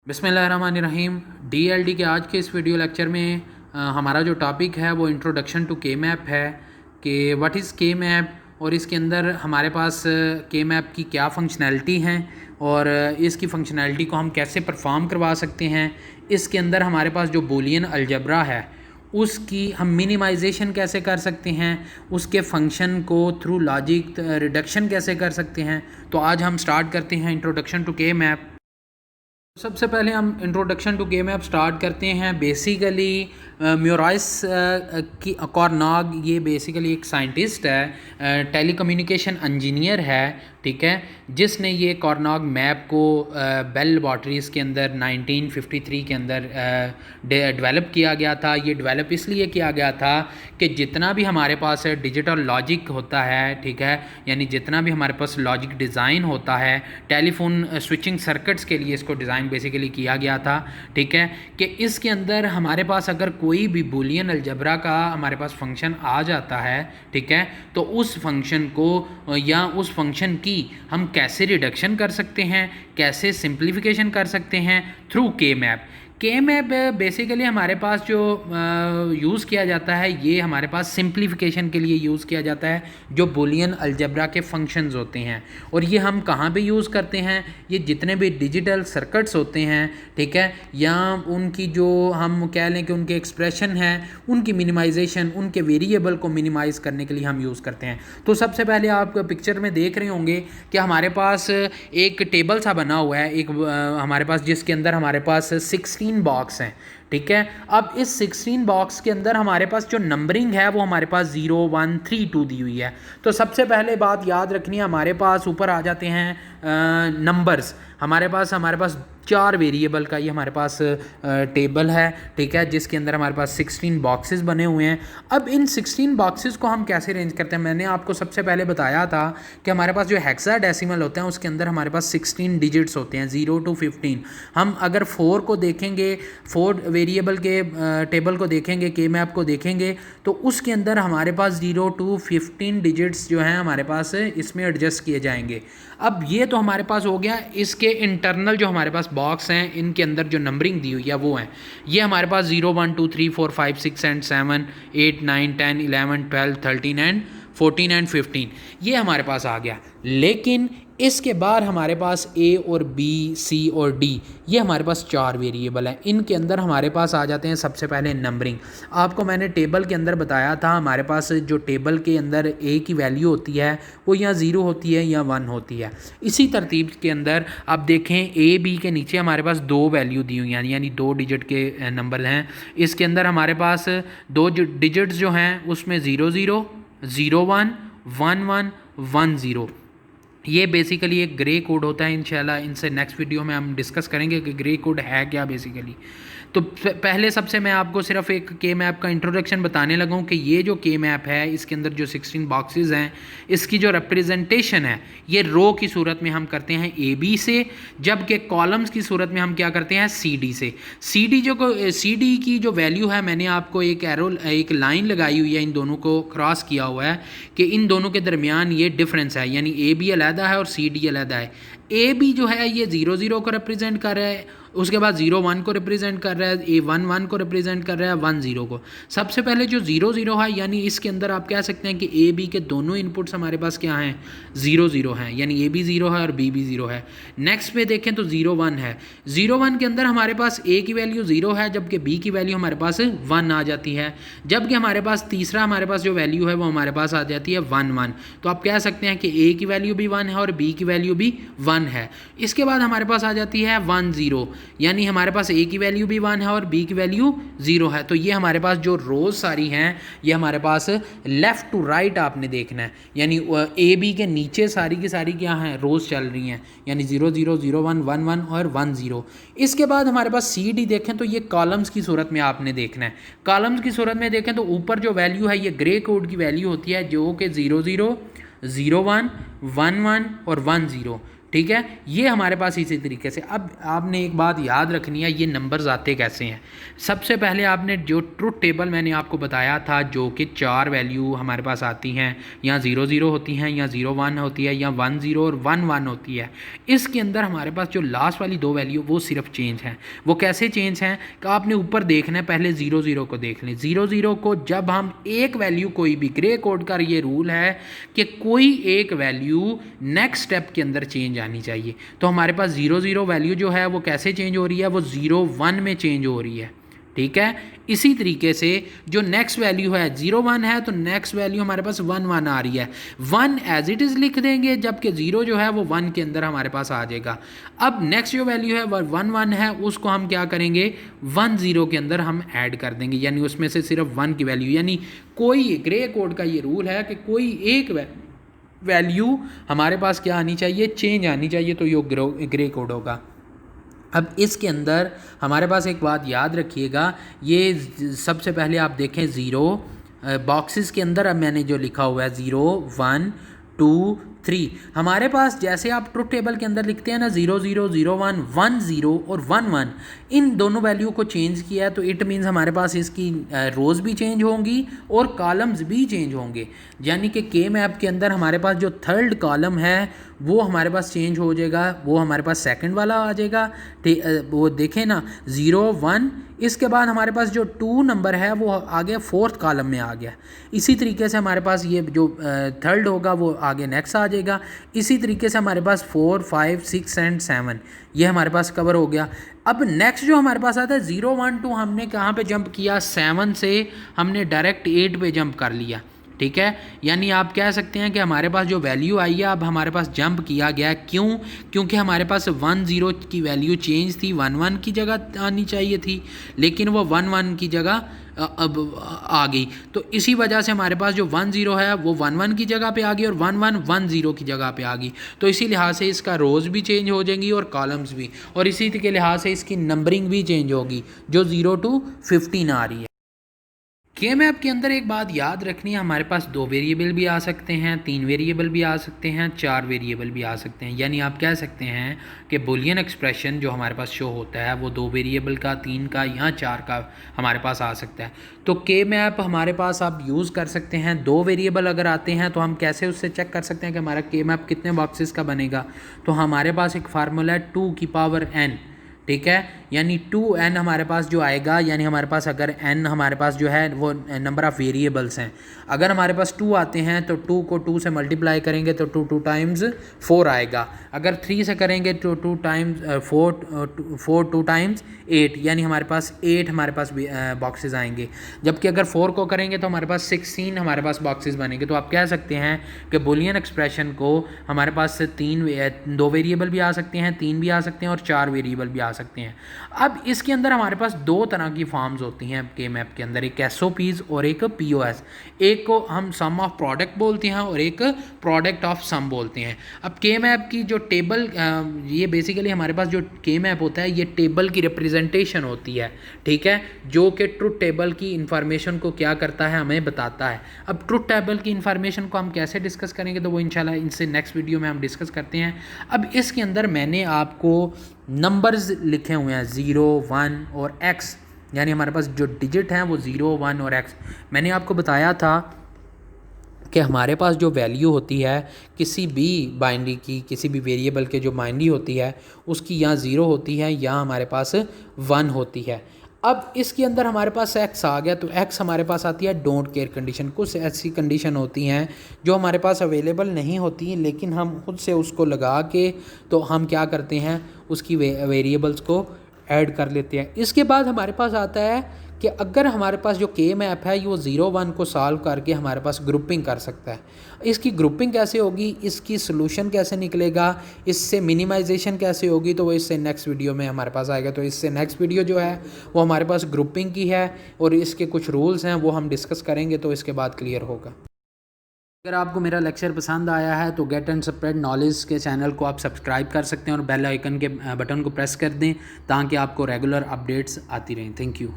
बिस्मिल्लाहिर्रहमानिर्रहीम। डीएलडी के आज के इस वीडियो लेक्चर में हमारा जो टॉपिक है वो इंट्रोडक्शन टू के मैप है कि व्हाट इज़ के मैप और इसके अंदर हमारे पास के मैप की क्या फ़ंक्शनैलिटी हैं और इसकी फ़ंक्शनैलिटी को हम कैसे परफॉर्म करवा सकते हैं। इसके अंदर हमारे पास जो बूलियन अलजबरा है उसकी हम मिनिमाइजेशन कैसे कर सकते हैं, उसके फंक्शन को थ्रू लॉजिक रिडक्शन कैसे कर सकते हैं। तो आज हम स्टार्ट करते हैं इंट्रोडक्शन टू के मैप। सबसे पहले हम इंट्रोडक्शन टू के मैप स्टार्ट करते हैं। बेसिकली म्यूराइस की कॉर्नाग ये बेसिकली एक साइंटिस्ट है, टेलीकम्युनिकेशन इंजीनियर है, ठीक है, जिसने ये कॉर्नाग मैप को बेल लैबोरेटरीज़ के अंदर 1953 के अंदर डेवलप किया गया था। ये डेवलप इसलिए किया गया था कि जितना भी हमारे पास डिजिटल लॉजिक होता है, ठीक है, यानी जितना भी हमारे पास लॉजिक डिज़ाइन होता है, टेलीफोन स्विचिंग सर्किट्स के लिए इसको डिज़ाइन बेसिकली किया गया था, ठीक है, कि इसके अंदर हमारे पास अगर कोई भी बूलियन अलजबरा का हमारे पास फंक्शन आ जाता है, ठीक है, तो उस फंक्शन को या उस फंक्शन की हम कैसे रिडक्शन कर सकते हैं, कैसे सिंप्लीफिकेशन कर सकते हैं थ्रू के मैप। के मैप बेसिकली हमारे पास जो यूज़ किया जाता है ये हमारे पास सिंप्लीफिकेशन के लिए यूज़ किया जाता है जो बूलियन अलजबरा के फंक्शंस होते हैं। और ये हम कहाँ पे यूज़ करते हैं, ये जितने भी डिजिटल सर्किट्स होते हैं, ठीक है, या उनकी जो हम कह लें कि उनके एक्सप्रेशन है उनकी मिनिमाइजेशन, उनके वेरिएबल को मिनिमाइज़ करने के लिए हम यूज़ करते हैं। तो सबसे पहले आप पिक्चर में देख रहे होंगे कि हमारे पास एक टेबल सा बना हुआ है, एक हमारे पास जिसके अंदर हमारे पास 16 बॉक्स हैं, ठीक है। अब इस 16 बॉक्स के अंदर हमारे पास जो नंबरिंग है वो हमारे पास 0 1 3 2 दी हुई है। तो सबसे पहले बात याद रखनी है, हमारे पास ऊपर आ जाते हैं नंबर्स। हमारे पास 4 वेरिएबल का ये हमारे पास टेबल है, ठीक है, जिसके अंदर हमारे पास 16 बॉक्सेस बने हुए हैं। अब इन 16 बॉक्सेस को हम कैसे अरेंज करते हैं, मैंने आपको सबसे पहले बताया था कि हमारे पास जो हेक्साडेसिमल होते हैं उसके अंदर हमारे पास 16 डिजिट्स होते हैं 0 to 15। हम अगर 4 को देखेंगे, 4 वेरिएबल के टेबल को देखेंगे, के मैप को देखेंगे, तो उसके अंदर हमारे पास 0 to 15 डिजिट्स जो हैं हमारे पास इसमें एडजस्ट किए जाएंगे। अब ये तो हमारे पास हो गया, इसके इंटरनल जो हमारे पास बॉक्स हैं इनके अंदर जो नंबरिंग दी हुई है वो है, ये हमारे पास 0 1 2 3 4 5 6 एंड 7 8 9 10 11 12 13 एंड 14 एंड 15 ये हमारे पास आ गया। लेकिन इसके बाद हमारे पास ए और बी, सी और डी, ये हमारे पास 4 वेरिएबल हैं। इनके अंदर हमारे पास आ जाते हैं सबसे पहले नंबरिंग। आपको मैंने टेबल के अंदर बताया था हमारे पास जो टेबल के अंदर ए की वैल्यू होती है वो या 0 होती है या 1 होती है। इसी तरतीब के अंदर आप देखें ए बी के नीचे हमारे पास 2 वैल्यू दी हुई हैं, यानी 2 डिजिट के नंबर हैं। इसके अंदर हमारे पास 2 डिजिट्स जो हैं उसमें 0 0 0 1 1 1 1 0। ये बेसिकली एक ग्रे कोड होता है। इंशाल्लाह इनसे नेक्स्ट वीडियो में हम डिस्कस करेंगे कि ग्रे कोड है क्या बेसिकली। तो पहले सबसे मैं आपको सिर्फ एक के मैप का इंट्रोडक्शन बताने लगा हूँ कि ये जो के मैप है इसके अंदर जो 16 बॉक्सेस हैं इसकी जो रिप्रेजेंटेशन है ये रो की सूरत में हम करते हैं ए बी से, जबकि कॉलम्स की सूरत में हम क्या करते हैं सी डी से। सी डी की जो वैल्यू है मैंने आपको एक लाइन लगाई हुई है, इन दोनों को क्रॉस किया हुआ है कि इन दोनों के दरमियान ये डिफरेंस है, यानी ए बी अलहदा है और सी डी अलहदा है। ए बी जो है ये 0 0 को रिप्रेजेंट कर रहा है, उसके बाद 0 1 को रिप्रेजेंट कर रहा है, ए 1 1 को रिप्रेजेंट कर रहा है, 1 0 को। सबसे पहले जो 0 0 है यानी इसके अंदर आप कह सकते हैं कि ए बी के दोनों इनपुट्स हमारे पास क्या हैं 0 0 हैं, यानी ए बी 0 है और बी भी 0 है। नेक्स्ट पे देखें तो 0 1 है, 0 1 के अंदर हमारे पास ए की वैल्यू 0 है जबकि बी की वैल्यू हमारे पास 1 आ जाती है, जबकि हमारे पास तीसरा हमारे पास जो वैल्यू है वो हमारे पास आ जाती है 1 1। तो आप कह सकते हैं कि ए की वैल्यू भी 1 है और बी की वैल्यू भी 1 है। इसके बाद हमारे पास आ जाती है 1 0, यानी हमारे पास ए की वैल्यू भी 1 है और बी की वैल्यू 0 है। तो ये हमारे पास जो रोज सारी हैं ये हमारे पास लेफ़्ट टू राइट आपने देखना है, यानी ए बी के नीचे सारी की सारी क्या हैं रोज चल रही हैं, यानी 0 0 0 1 1 1 और 1 0। इसके बाद हमारे पास सी डी देखें तो ये कॉलम्स की सूरत में आपने देखना है। कॉलम्स की सूरत में देखें तो ऊपर जो वैल्यू है ये ग्रे कोड की वैल्यू होती है जो कि 0 0 0 1 1 1 और 1 0, ठीक है। ये हमारे पास इसी तरीके से। अब आपने एक बात याद रखनी है, ये नंबर्स आते कैसे हैं। सबसे पहले आपने जो ट्रुथ टेबल मैंने आपको बताया था, जो कि 4 वैल्यू हमारे पास आती हैं, या 0 0 होती हैं, या 0 1 होती है, या 1 0 और 1 1 होती है। इसके अंदर हमारे पास जो लास्ट वाली 2 वैल्यू वो सिर्फ चेंज हैं। वो कैसे चेंज हैं कि आपने ऊपर देखना है, पहले 0 0 को देख लें। 0 0 को जब हम एक वैल्यू, कोई भी ग्रे कोड का ये रूल है कि कोई एक वैल्यू नेक्स्ट स्टेप के अंदर चेंज आनी चाहिए। तो हमारे पास 0 0 वैल्यू जो है वो कैसे चेंज हो रही है, वो 0 1 में चेंज हो रही है, ठीक है। इसी तरीके से जो नेक्स्ट वैल्यू है 0 1 है, तो नेक्स्ट वैल्यू हमारे पास 1 1 आ रही है। 1 एज इट इज़ लिख देंगे, जबकि 0 जो है वो 1 के अंदर हमारे पास आ जाएगा। अब नेक्स्ट जो वैल्यू है 1 1 है, उसको हम क्या करेंगे, 1 0 के अंदर हम ऐड कर देंगे, यानी उसमें से सिर्फ 1 की वैल्यू, यानी कोई ग्रे कोड का ये रूल है कि कोई एक वैल्यू हमारे पास क्या आनी चाहिए, चेंज आनी चाहिए, तो ये ग्रे कोड होगा। अब इसके अंदर हमारे पास एक बात याद रखिएगा, ये सबसे पहले आप देखें 0 बॉक्सेस के अंदर अब मैंने जो लिखा हुआ है 0 1 2 3, हमारे पास जैसे आप ट्रुथ टेबल के अंदर लिखते हैं ना 0 0 0 1 1 0 और 1 1, इन दोनों वैल्यू को चेंज किया है, तो इट मीन्स हमारे पास इसकी रोज़ भी चेंज होंगी और कॉलम्स भी चेंज होंगे। यानी कि के मैप के अंदर हमारे पास जो थर्ड कॉलम है वो हमारे पास चेंज हो जाएगा, वो हमारे पास सेकंड वाला आ जाएगा। वो देखें ना 0 1, इसके बाद हमारे पास जो 2 नंबर है वो आगे फोर्थ कॉलम में आ गया। इसी तरीके से हमारे पास ये जो थर्ड होगा वो आगे नेक्स्ट आ जाएगा। इसी तरीके से हमारे पास 4 5 6 एंड 7 ये हमारे पास कवर हो गया। अब नेक्स्ट जो हमारे पास आता है 0 1 2, हमने कहाँ पे जंप किया, 7 से हमने डायरेक्ट 8 पे जंप कर लिया, ठीक है। यानी आप कह सकते हैं कि हमारे पास जो वैल्यू आई है अब हमारे पास जंप किया गया। क्यों? क्योंकि हमारे पास 1 0 की वैल्यू चेंज थी, 1 1 की जगह आनी चाहिए थी, लेकिन वो 1 1 की जगह अब आ गई। तो इसी वजह से हमारे पास जो 1 0 है वो 1 1 की जगह पे आ गई और 1 1 1 0 की जगह पे आ गई। तो इसी लिहाज से इसका रोज़ भी चेंज हो जाएंगी और कॉलम्स भी, और इसी के लिहाज से इसकी नंबरिंग भी चेंज होगी, जो 0 to 15 आ रही है। के मैप के अंदर एक बात याद रखनी है, हमारे पास 2 वेरिएबल भी आ सकते हैं, 3 वेरिएबल भी आ सकते हैं, 4 वेरिएबल भी आ सकते हैं। यानी आप कह सकते हैं कि बुलियन एक्सप्रेशन जो हमारे पास शो होता है वो 2 वेरिएबल का, 3 का या 4 का हमारे पास आ सकता है। तो के मैप हमारे पास आप यूज़ कर सकते हैं। 2 वेरिएबल अगर आते हैं तो हम कैसे उससे चेक कर सकते हैं कि हमारा के मैप कितने बॉक्सेस का बनेगा। तो हमारे पास एक फार्मूला है 2 की पावर n, ठीक है। यानी 2n हमारे पास जो आएगा, यानी हमारे पास अगर n हमारे पास जो है वो नंबर ऑफ़ वेरिएबल्स हैं। अगर हमारे पास 2 आते हैं तो 2 को 2 से मल्टीप्लाई करेंगे तो 2 टाइम्स 4 आएगा। अगर 3 से करेंगे तो 2 टाइम्स 4 2 टाइम्स 8, यानी हमारे पास 8 हमारे पास बॉक्सेस आएंगे। जबकि अगर 4 को करेंगे तो हमारे पास 16 हमारे पास बॉक्सेस बनेंगे। तो आप कह सकते हैं कि बुलियन एक्सप्रेशन को हमारे पास 2 वेरिएबल भी आ सकते हैं, 3 भी आ सकते हैं और 4 वेरिएबल भी आ सकते हैं। अब इसके अंदर हमारे पास 2 तरह की फॉर्म्स होती हैं के मैप के अंदर, एक एसओपीज और एक पीओएस। एक को हम सम ऑफ प्रोडक्ट बोलते हैं और एक प्रोडक्ट ऑफ सम बोलते हैं। अब के मैप की जो टेबल, ये बेसिकली हमारे पास जो के मैप होता है ये टेबल की रिप्रेजेंटेशन होती है, ठीक है, जो कि ट्रुथ टेबल की इंफॉर्मेशन को क्या करता है, हमें बताता है। अब ट्रुथ टेबल की इंफॉर्मेशन को हम कैसे डिस्कस करेंगे तो वो इंशाल्लाह इनसे नेक्स्ट वीडियो में हम डिस्कस करते हैं। अब इसके अंदर मैंने आपको नंबर्स लिखे हुए हैं 0 1 और x, यानी हमारे पास जो डिजिट हैं वो 0 1 और x। मैंने आपको बताया था कि हमारे पास जो वैल्यू होती है किसी भी बाइनरी की, किसी भी वेरिएबल के जो बाइनरी होती है उसकी या 0 होती है या हमारे पास 1 होती है। अब इसके अंदर हमारे पास x आ गया तो x हमारे पास आती है डोंट केयर कंडीशन। कुछ ऐसी कंडीशन होती हैं जो हमारे पास अवेलेबल नहीं होती, लेकिन हम खुद से उसको लगा के तो हम क्या करते हैं, उसकी वेरिएबल्स को ऐड कर लेते हैं। इसके बाद हमारे पास आता है कि अगर हमारे पास जो के मैप है वो 0 1 को सॉल्व करके हमारे पास ग्रुपिंग कर सकता है। इसकी ग्रुपिंग कैसे होगी, इसकी सोल्यूशन कैसे निकलेगा, इससे मिनिमाइजेशन कैसे होगी, तो वो इससे नेक्स्ट वीडियो में हमारे पास आएगा। तो इससे नेक्स्ट वीडियो जो है वो हमारे पास ग्रुपिंग की है और इसके कुछ रूल्स हैं वो हम डिस्कस करेंगे, तो इसके बाद क्लियर होगा। अगर आपको मेरा लेक्चर पसंद आया है तो गेट एंड स्प्रेड नॉलेज के चैनल को आप सब्सक्राइब कर सकते हैं और बेल आइकन के बटन को प्रेस कर दें ताकि आपको रेगुलर अपडेट्स आती रहें। Thank you.